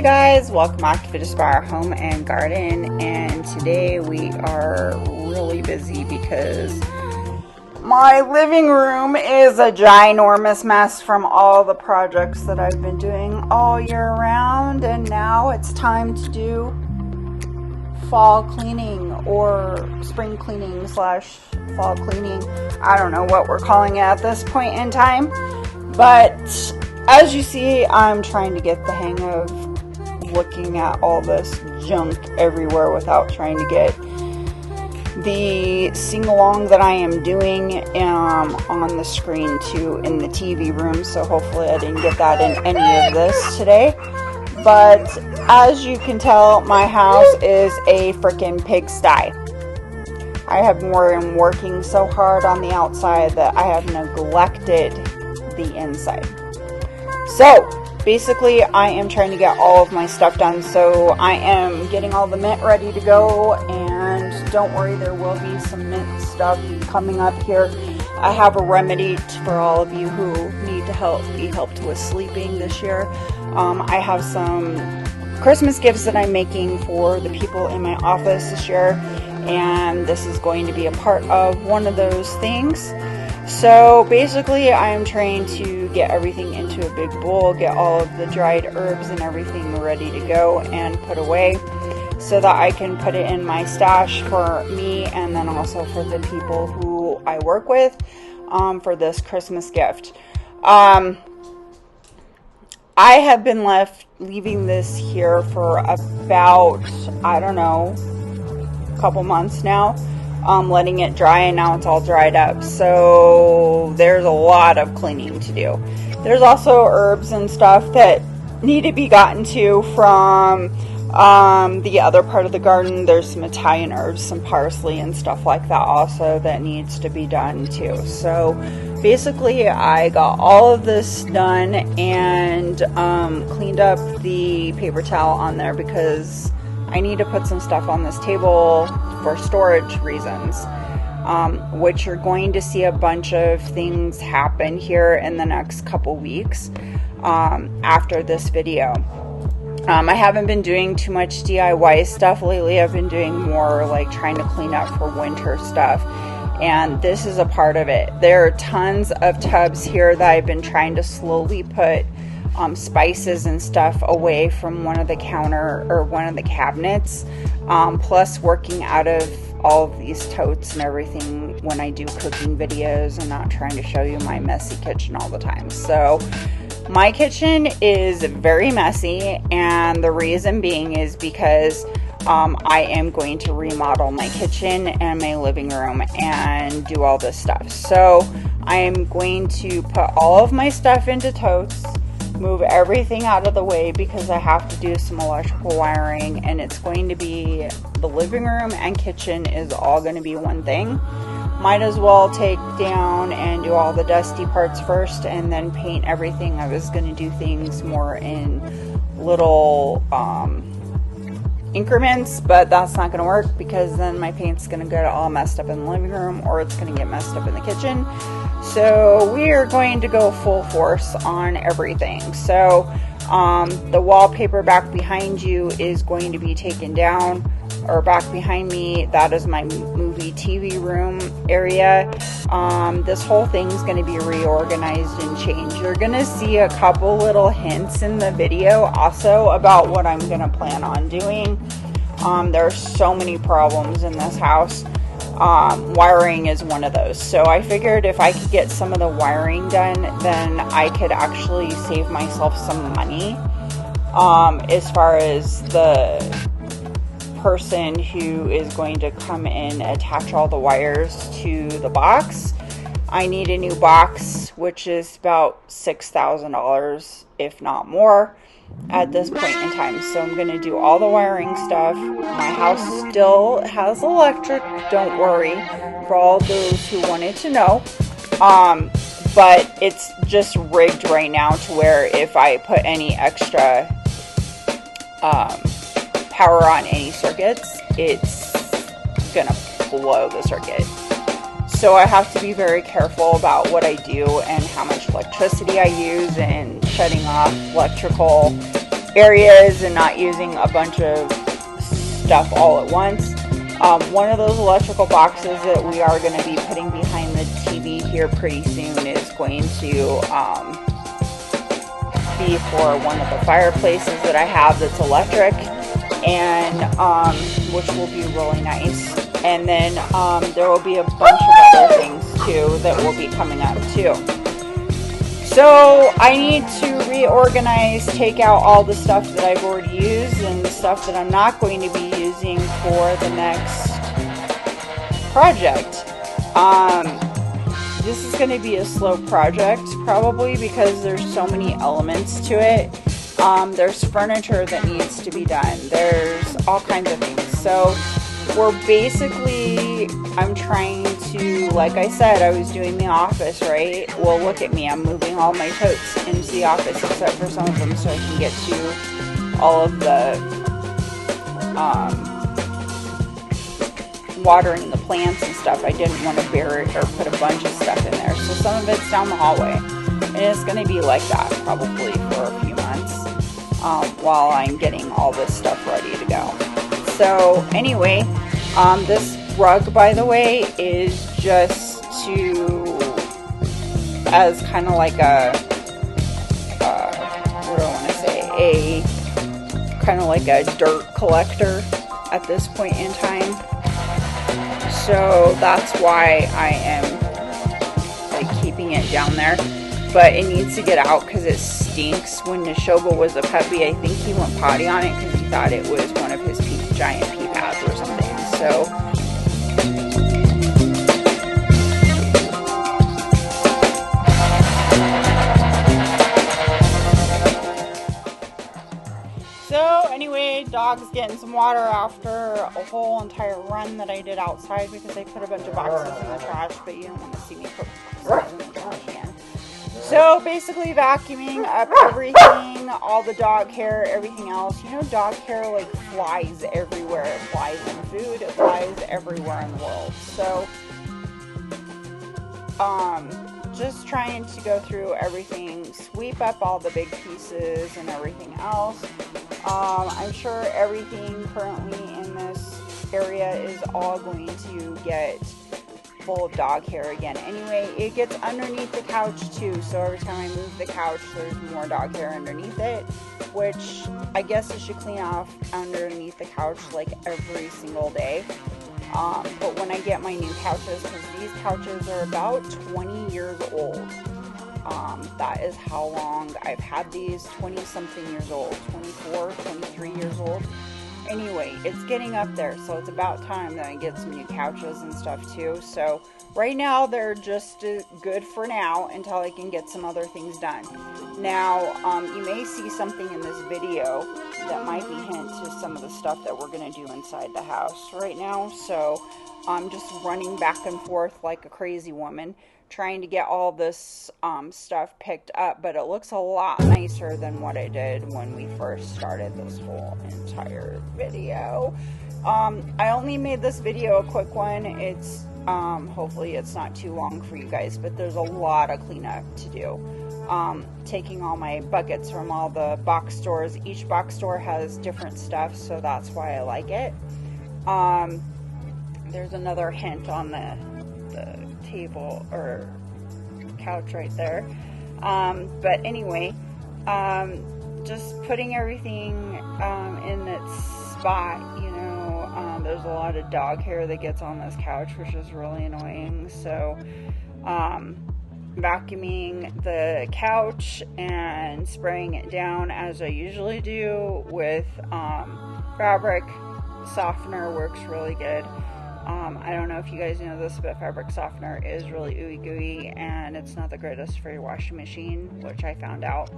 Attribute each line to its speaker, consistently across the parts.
Speaker 1: guys, welcome back to Befor Home and Garden, and today we are really busy because my living room is a ginormous mess from all the projects that I've been doing all year round, and now it's time to do fall cleaning or spring cleaning slash fall cleaning. I don't know what we're calling it at this point in time, but as you see, I'm trying to get the hang of looking at all this junk everywhere without trying to get the sing-along that I am doing on the screen too in the TV room. So hopefully I didn't get that in any of this today. But as you can tell, my house is a freaking pigsty. I have been working so hard on the outside that I have neglected the inside. So basically I am trying to get all of my stuff done. So I am getting all the mint ready to go, and don't worry, there will be some mint stuff coming up here. I have a remedy for all of you who need to be helped with sleeping this year. I have some Christmas gifts that I'm making for the people in my office this year, and this is going to be a part of one of those things. So basically I am trying to get everything into a big bowl, get all of the dried herbs and everything ready to go and put away so that I can put it in my stash for me and then also for the people who I work with for this Christmas gift. I have been leaving this here for about, I don't know, a couple months now. Letting it dry, and now it's all dried up, so there's a lot of cleaning to do. There's also herbs and stuff that need to be gotten to from the other part of the garden. There's some Italian herbs, some parsley and stuff like that also that needs to be done too. So basically I got all of this done and cleaned up the paper towel on there because I need to put some stuff on this table for storage reasons, which you're going to see a bunch of things happen here in the next couple weeks after this video. I haven't been doing too much DIY stuff lately. I've been doing more like trying to clean up for winter stuff, and this is a part of it. There are tons of tubs here that I've been trying to slowly put spices and stuff away from one of the cabinets, plus working out of all of these totes and everything when I do cooking videos and not trying to show you my messy kitchen all the time. So my kitchen is very messy, and the reason being is because I am going to remodel my kitchen and my living room and do all this stuff. So I am going to put all of my stuff into totes, move everything out of the way because I have to do some electrical wiring, and it's going to be the living room and kitchen is all going to be one thing. Might as well take down and do all the dusty parts first and then paint everything. I was going to do things more in little increments, but that's not going to work because then my paint's going to get all messed up in the living room, or it's going to get messed up in the kitchen. So we are going to go full force on everything. So the wallpaper back behind you is going to be taken down, or back behind me, that is my movie TV room area. This whole thing is going to be reorganized and changed. You're going to see a couple little hints in the video also about what I'm going to plan on doing. There are so many problems in this house. Wiring is one of those. So I figured if I could get some of the wiring done, then I could actually save myself some money as far as the person who is going to come in and attach all the wires to the box. I need a new box, which is about $6,000 if not more at this point in time. So I'm going to do all the wiring stuff. My house still has electric, don't worry, for all those who wanted to know. But it's just rigged right now to where if I put any extra power on any circuits, it's gonna blow the circuit. So I have to be very careful about what I do and how much electricity I use and shutting off electrical areas and not using a bunch of stuff all at once. One of those electrical boxes that we are going to be putting behind the TV here pretty soon is going to be for one of the fireplaces that I have that's electric, and which will be really nice. And then there will be a bunch of other things too that will be coming up too. So I need to reorganize, take out all the stuff that I've already used and the stuff that I'm not going to be using for the next project. This is going to be a slow project probably because there's so many elements to it. There's furniture that needs to be done. There's all kinds of things. So we're basically, I'm trying to, like I said, I was doing the office, right? Well, look at me. I'm moving all my totes into the office except for some of them so I can get to all of the watering the plants and stuff. I didn't want to bury or put a bunch of stuff in there. So some of it's down the hallway. And it's going to be like that probably for a few months while I'm getting all this stuff ready to go. So anyway, this rug, by the way, is just as kind of like a, what do I want to say, a kind of like a dirt collector at this point in time. So that's why I am like keeping it down there. But it needs to get out because it stinks. When Neshoba was a puppy, I think he went potty on it because he thought it was one of his giant pee pads or something. So anyway, dog's getting some water after a whole entire run that I did outside because I put a bunch of boxes in the trash, but you don't want to see me put boxes in the trash again. So basically vacuuming up everything, all the dog hair, everything else. You know, dog hair like flies everywhere. It flies in food, it flies everywhere in the world. So just trying to go through everything, sweep up all the big pieces and everything else. I'm sure everything currently in this area is all going to get full of dog hair again. Anyway, it gets underneath the couch too, so every time I move the couch there's more dog hair underneath it, which I guess I should clean off underneath the couch like every single day. But when I get my new couches, because these couches are about 20 years old, that is how long I've had these, 20 something years old, 24, 23 years old. Anyway, it's getting up there, so it's about time that I get some new couches and stuff too. So right now they're just good for now until I can get some other things done. Now, you may see something in this video that might be hint to some of the stuff that we're going to do inside the house right now. So I'm just running back and forth like a crazy woman, trying to get all this stuff picked up, but it looks a lot nicer than what I did when we first started this whole entire video. I only made this video a quick one. It's hopefully it's not too long for you guys, but there's a lot of cleanup to do. Taking all my buckets from all the box stores. Each box store has different stuff, so that's why I like it. There's another hint on the table or couch right there. But anyway, just putting everything in its spot, you know. There's a lot of dog hair that gets on this couch, which is really annoying. So vacuuming the couch and spraying it down as I usually do with fabric softener works really good. I don't know if you guys know this, but fabric softener is really ooey gooey and it's not the greatest for your washing machine, which I found out.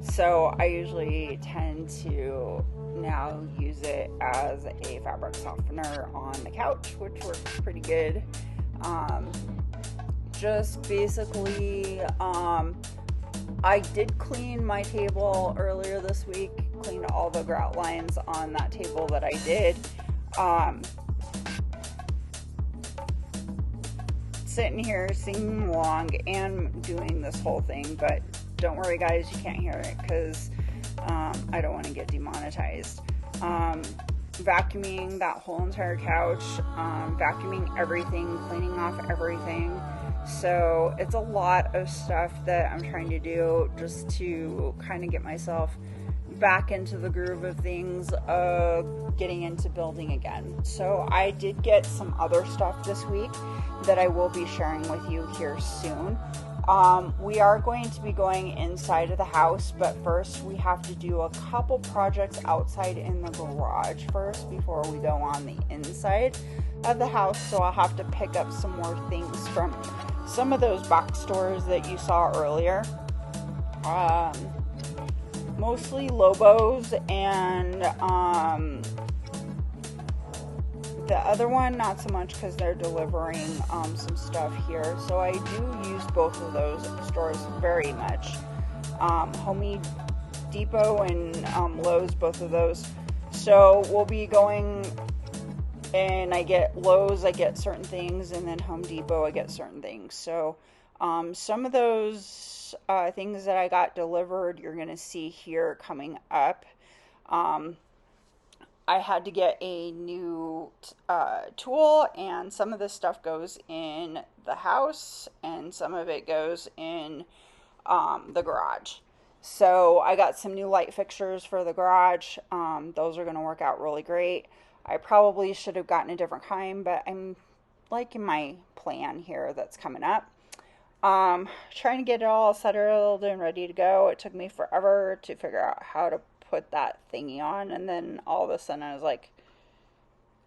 Speaker 1: So I usually tend to now use it as a fabric softener on the couch, which works pretty good. Just basically, I did clean my table earlier this week, cleaned all the grout lines on that table that I did. Sitting here singing along and doing this whole thing, but don't worry guys, you can't hear it because I don't want to get demonetized. Vacuuming that whole entire couch, vacuuming everything, cleaning off everything. So it's a lot of stuff that I'm trying to do just to kind of get myself back into the groove of things, getting into building again. So I did get some other stuff this week that I will be sharing with you here soon. We are going to be going inside of the house, but first we have to do a couple projects outside in the garage first before we go on the inside of the house. So I'll have to pick up some more things from some of those box stores that you saw earlier. Mostly Lobos and the other one not so much because they're delivering some stuff here. So I do use both of those stores very much. Home Depot and Lowe's, both of those. So we'll be going, and I get Lowe's, I get certain things, and then Home Depot, I get certain things. So some of those things that I got delivered, you're going to see here coming up. I had to get a new tool, and some of this stuff goes in the house and some of it goes in the garage. So I got some new light fixtures for the garage. Those are going to work out really great. I probably should have gotten a different kind, but I'm liking my plan here that's coming up. Trying to get it all settled and ready to go. It took me forever to figure out how to put that thingy on, and then all of a sudden I was like,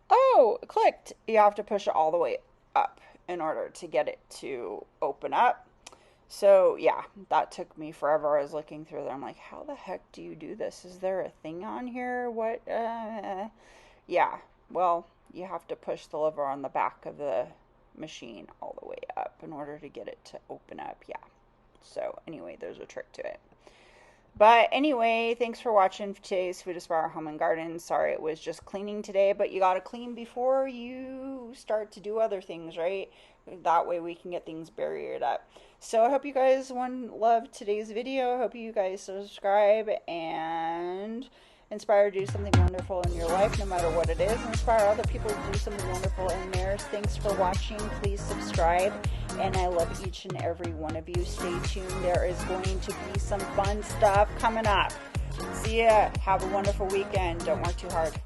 Speaker 1: oh, it clicked. You have to push it all the way up in order to get it to open up. So yeah, that took me forever. I was looking through there. I'm like, how the heck do you do this? Is there a thing on here? What? Yeah, well, you have to push the lever on the back of the machine all the way up in order to get it to open up. Yeah. So anyway, there's a trick to it. But anyway, thanks for watching today's Food Aspire Home and Garden. Sorry it was just cleaning today, but you got to clean before you start to do other things, right? That way we can get things buried up. So I hope you guys loved today's video. I hope you guys subscribe and inspire to do something wonderful in your life, no matter what it is. Inspire other people to do something wonderful in theirs. Thanks for watching. Please subscribe. And I love each and every one of you. Stay tuned. There is going to be some fun stuff coming up. See ya. Have a wonderful weekend. Don't work too hard.